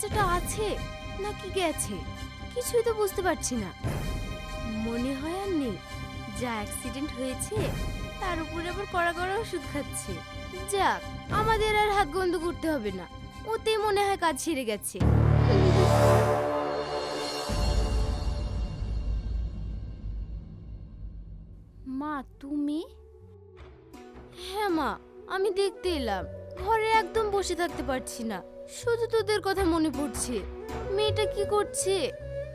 বাচ্চাটা আছে নাকি গেছে কিছুই তো বুঝতে পারছি না। মনে হয় আর নেই, যা অ্যাক্সিডেন্ট হয়েছে তার উপরে আবার কড়া কড়া ওষুধ খাচ্ছে। যাক, আমাদের আর হাত বন্ধ করতে হবে না, ওতেই মনে হয় কাজ সেরে গেছে। মা তুমি? হ্যাঁ মা, আমি দেখতে এলাম। ঘরে একদম বসে থাকতে পারছি না, শুধু তোদের কথা মনে পড়ছে। মেয়েটা কি করছে,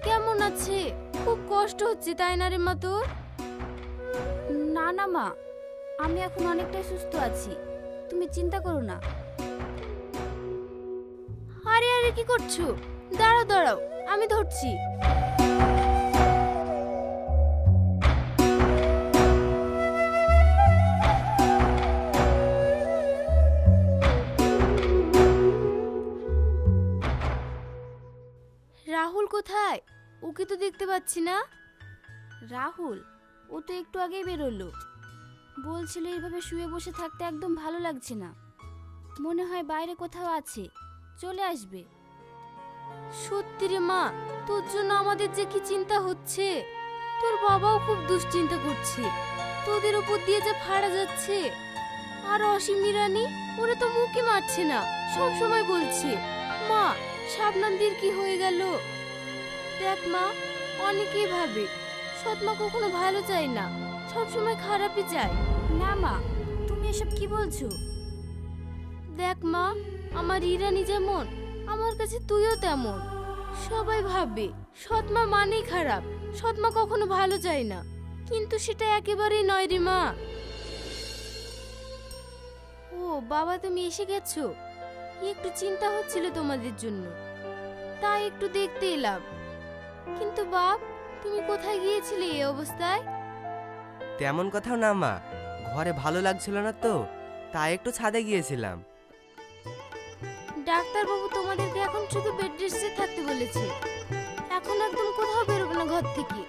কেমন আছে? খুব কষ্ট হচ্ছে তাই না রে মা তোর? না না মা, আমি এখন অনেকটাই সুস্থ আছি, তুমি চিন্তা করো না। আরে আরে কি করছো? দাঁড়াও দাঁড়াও, আমি ধরছি। রাহুল কোথায়? ওকে তো দেখতে পাচ্ছি না। রাহুল? ও তো একটু আগেই বেরোলো, বলছিল এইভাবে শুয়ে বসে থাকতে একদম ভালো লাগছে না, মনে হয় বাইরে কোথাও আছে, চলে আসবে। সত্যি রে মা, তোর জন্য আমাদের যে কি চিন্তা হচ্ছে। তোর বাবাও খুব দুশ্চিন্তা করছে, তোদের উপর দিয়ে যে ফাড়া যাচ্ছে। আর অসীম রানী, ওরা তো মুখে মারছে না, সব সময় বলছে মা শাবনামদের কি হয়ে গেল। দেখ মা, অনেকেই ভাবে সৎ মা কখনো ভালো চায় না, সব সময় খারাপই চায়। না মা, তুমি এসব কি বলছো? দেখ মা, আমার ইরানি যেমন, আমার কাছে তুইও তেমন। সবাই ভাবে সৎ মা মানেই খারাপ, সৎ মা কখনো ভালো চায় না, কিন্তু সেটা একেবারেই নয় রে মা। ও বাবা, তুমি এসে গেছো? একটু চিন্তা হচ্ছিল তোমাদের জন্য, তাই একটু দেখতে এলাম। কিন্তু বাপ, তুমি কোথায় গিয়েছিলে এই অবস্থায়? তেমন কথাও না মা, ঘরে ভালো লাগছিল না তো, তাই একটু ছাদে গিয়েছিলাম। ডাক্তারবাবু তোমাদেরকে এখন শুধু বেড রেস্টে থাকতে বলেছে, এখন একদম কোথাও বেরোবে না ঘর থেকে।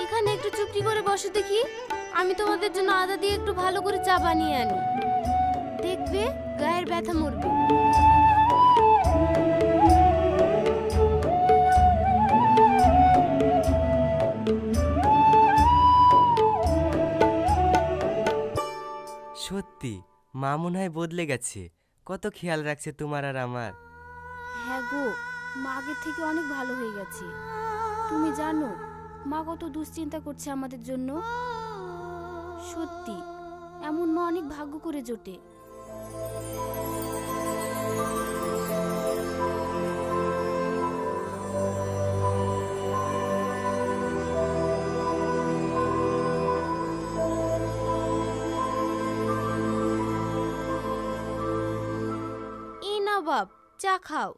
এখানে একটু চুপটি করে বসে দেখি, আমি তোমাদের জন্য আদা দিয়ে একটু ভালো করে চা বানিয়ে আনি, দেখবে গায়ের ব্যথা মরবে। সত্যি মা মনে হয় বদলে গেছে, কত খেয়াল রাখছে তোমার আর আমার। হ্যাঁ গো, মা আগের থেকে অনেক ভালো হয়ে গেছে। তুমি জানো মা কত দুশ্চিন্তা করছে আমাদের জন্য। সত্যি এমন মা অনেক ভাগ্য করে জোটে। এই নাও বাপ, চা খাও।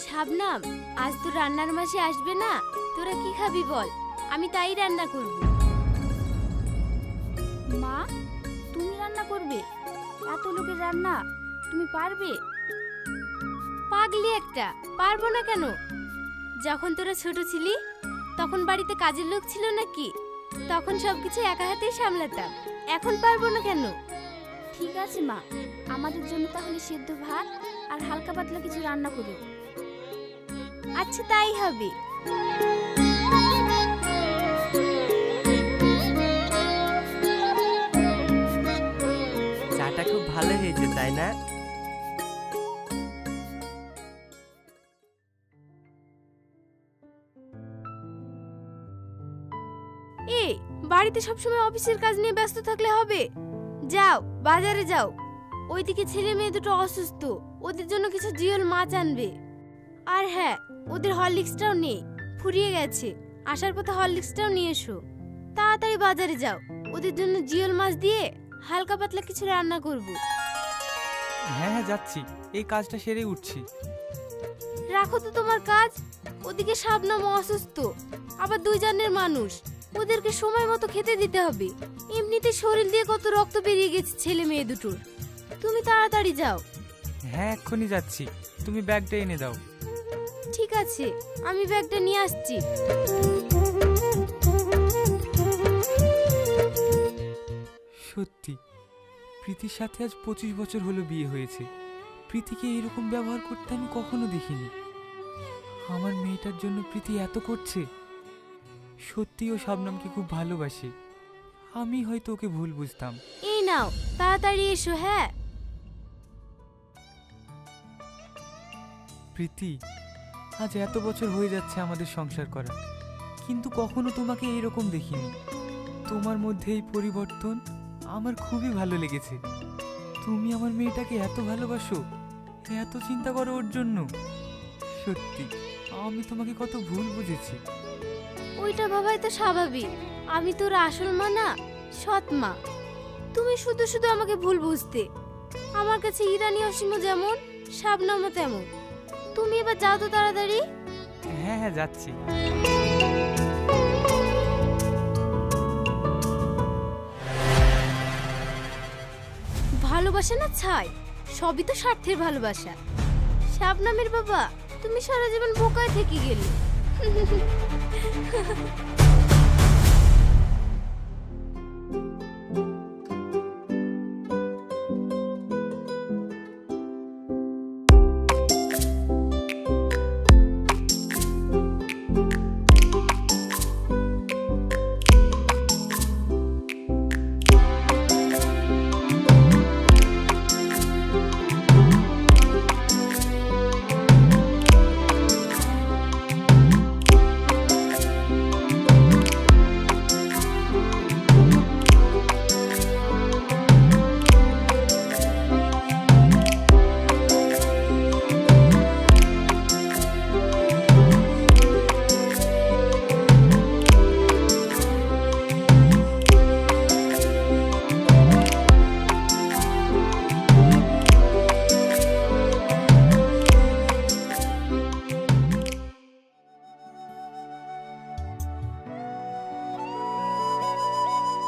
শাবনাম, আজ তো রান্নার মাসে আসবে না, তোরা কি খাবি বল, আমি তাই রান্না করব। মা, তুমি রান্না করবে? এত লোকের রান্না তুমি পারবে? পাগলি একটা, পারবো না কেন? যখন তোরা ছোট ছিলি তখন বাড়িতে কাজের লোক ছিল নাকি? তখন সবকিছু একা হাতেই সামলাতাম, এখন পারবো না কেন? ঠিক আছে মা, আমাদের জন্য তাহলে সেদ্ধ ভাত আর হালকা পাতলা কিছু রান্না করো। আচ্ছা তাই হবে। চাটা খুব ভালো হয়েছে তাই না? এই বাড়িতে সবসময় অফিসের কাজ নিয়ে ব্যস্ত থাকলে হবে? যাও বাজারে যাও, ওইদিকে ছেলে মেয়ে দুটো অসুস্থ, ওদের জন্য কিছু জিওল মাছ আনবে। আর হ্যাঁ, ওদের হরলিক্সটাও নেই, ফুরিয়ে গেছে, আসার পথে হরলিক্সটাও নিয়ে এসো। তাড়াতাড়ি বাজারে যাও, ওদের জন্য জিওল মাছ দিয়ে হালকা পাতলা কিছু রান্না করব। হ্যাঁ হ্যাঁ যাচ্ছি, এই কাজটা সেরে উঠছি। রাখো তো তোমার কাজ, ওদিকে শাবনাম অসুস্থ, আবার দুই জানের মানুষ, ওদেরকে সময় মতো খেতে দিতে হবে। এমনিতে শরীর দিয়ে কত রক্ত বেরিয়ে গেছে ছেলে মেয়ে দুটোর। তুমি তাড়াতাড়ি যাও। হ্যাঁ এক্ষুনি যাচ্ছি, তুমি ব্যাগটা এনে দাও। ঠিক আছে, আমি ব্যাগটা নিয়ে আসছি। সত্যি প্রীতির সাথে আজ 25 বছর হলো বিয়ে হয়েছে। প্রীতিকে এরকম ব্যবহার করতে আমি কখনো দেখিনি। আমার মেয়েটার জন্য প্রীতি এত করছে। সত্যি ও শাবনামকে খুব ভালোবাসে। আমি হয়তো ওকে ভুল বুঝতাম। এই নাও, তাড়াতাড়ি এসো। হ্যাঁ, প্রীতি, আজ এত বছর হয়ে যাচ্ছে আমাদের সংসার করা, কিন্তু কখনো তোমাকে এইরকম দেখিনি। তোমার মধ্যে এই পরিবর্তন আমার খুবই ভালো লেগেছে। তুমি আমার মেয়েটাকে এত ভালোবাসো, এত চিন্তা করো ওর জন্য। সত্যি আমি তোমাকে কত ভুল বুঝেছি। ওইটা বাবাই তো স্বাভাবিক। আমি তোর আসল মা না, সৎ মা। তুমি শুধু শুধু আমাকে ভুল বুঝতে। আমার কাছে ইরানি অসীমও যেমন, শাবনামও তেমন। তুমি এবার যাও তো তাড়াতাড়ি। হ্যাঁ হ্যাঁ, যাচ্ছি। ভালোবাসা না ছাই, সবই তো স্বার্থের ভালোবাসা। শাবনামের বাবা, তুমি সারা জীবন বোকায় থেকে গেলে।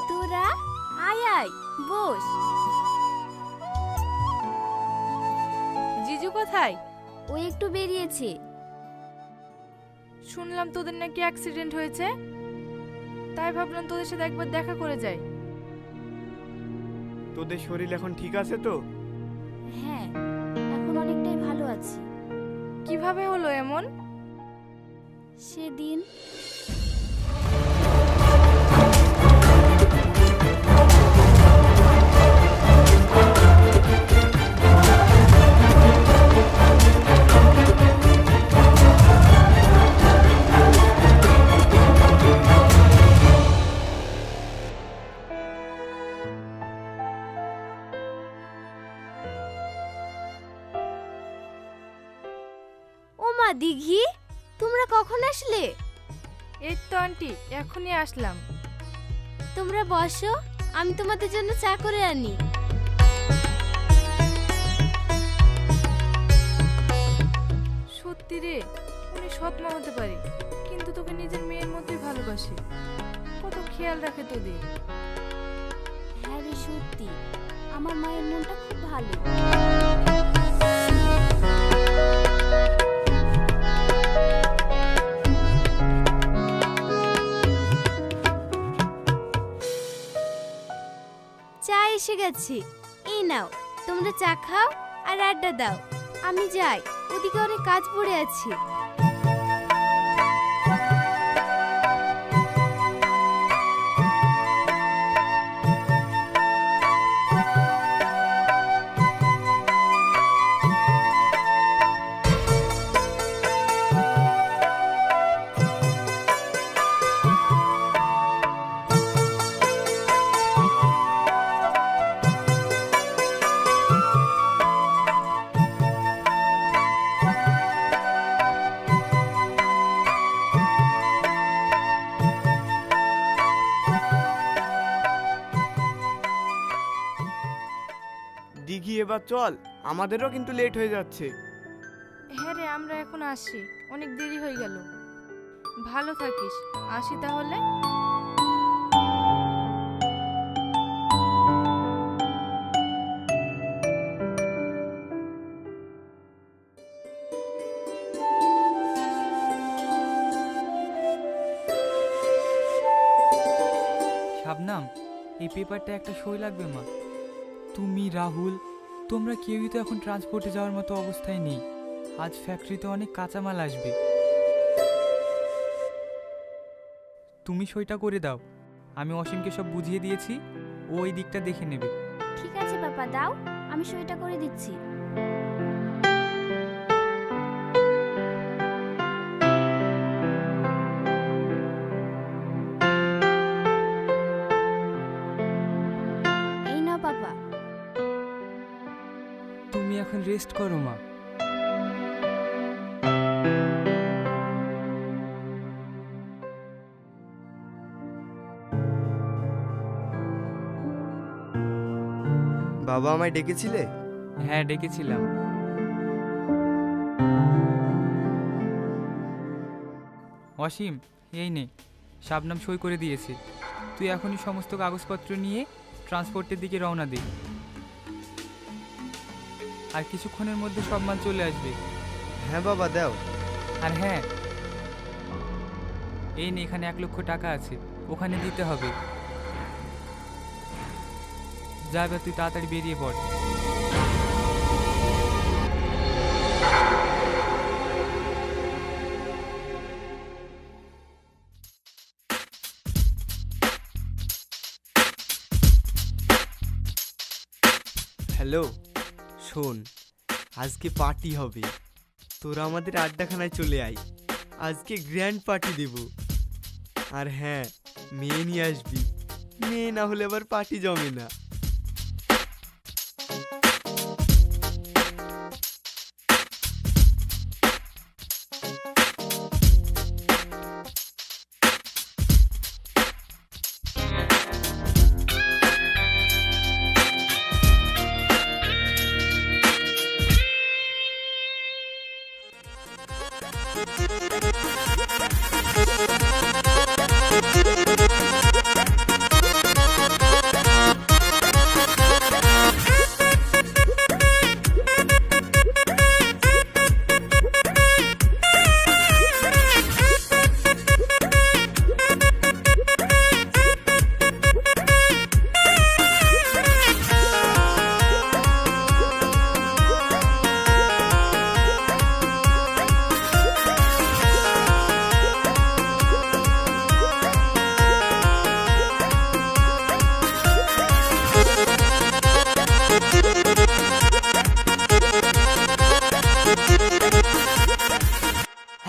তোরা আয় আয়, বস। জিজু কোথায়? ও একটু বেরিয়েছে। শুনলাম তোদের নাকি অ্যাক্সিডেন্ট হয়েছে, তাই ভাবলাম তোদের সাথে একবার দেখা করে যাই। তোদের শরীর এখন ঠিক আছে তো? হ্যাঁ, এখন অনেকটাই ভালো আছি। কিভাবে হলো এমন? সেদিন ও মা দিঘি, তোমরা কখন আসলে? এই তো আন্টি, এখনই আসলাম। তোমরা বসো, আমি তোমাদের জন্য চা করে আনি। সত্যি রে, উনি সৎ মা হতে পারে, কিন্তু তোকে নিজের মেয়ের মতোই ভালোবাসে। কত খেয়াল রাখে তোদের। হ্যাঁ রে, সত্যি আমার মায়ের মনটা খুব ভালো। চা এসে গেছে, এই নাও। তোমরা চা খাও আর আড্ডা দাও। আমি যাই, ওদিকে অনেক কাজ পড়ে আছে। দিঘি এবার চল, আমাদেরও কিন্তু লেট হয়ে যাচ্ছে। হ্যাঁ রে, আমরা এখন আসি, অনেক দেরি হয়ে গেল। ভালো থাকিস, আসি তাহলে। শাবনাম, এই পেপারটা একটা সই লাগবে মা। তুমি রাহুল তোমরা কেউই তো এখন ট্রান্সপোর্টে যাওয়ার মতো অবস্থায় নেই। আজ ফ্যাক্টরিতে অনেক কাঁচামাল আসবে। তুমি সইটা করে দাও। আমি অসীমকে সব বুঝিয়ে দিয়েছি, ও ওই দিকটা দেখে নেবে। ঠিক আছে পাপা, দাও, আমি সইটা করে দিচ্ছি। এই নাও পাপা। তুমি এখন রেস্ট করো মা। বাবা আমায় ডেকেছিলে? হ্যাঁ ডেকেছিলাম। অসীম এই নে, শাবনাম সই করে দিয়েছে। তুই এখনই সমস্ত কাগজপত্র নিয়ে ট্রান্সপোর্টের দিকে রওনা দে। আর কিছুক্ষণের মধ্যে সব মাল চলে আসবে। হ্যাঁ বাবা দাও। আর হ্যাঁ, এই নে, এখানে 1 লক্ষ টাকা আছে, ওখানে দিতে হবে। যা এবার তুই তাড়াতাড়ি বেরিয়ে পড়। হ্যালো, শোন, আজকে পার্টি হবে। তোরা আমাদের আড্ডাখানায় চলে আয়। আজকে গ্র্যান্ড পার্টি দেব। আর হ্যাঁ, মেয়ে নিয়ে আসবি। মেয়ে না হলে আবার পার্টি জমে না।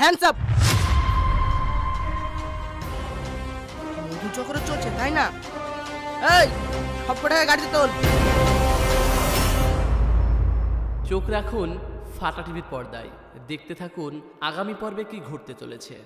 Hands up. মধু চক্র চলছে তাই না? এই সব কটাকে গাড়িতে তোল। চোখ রাখুন ফাটা টিভির পর্দায়। দেখতে থাকুন আগামী পর্বে কি ঘটতে চলেছে।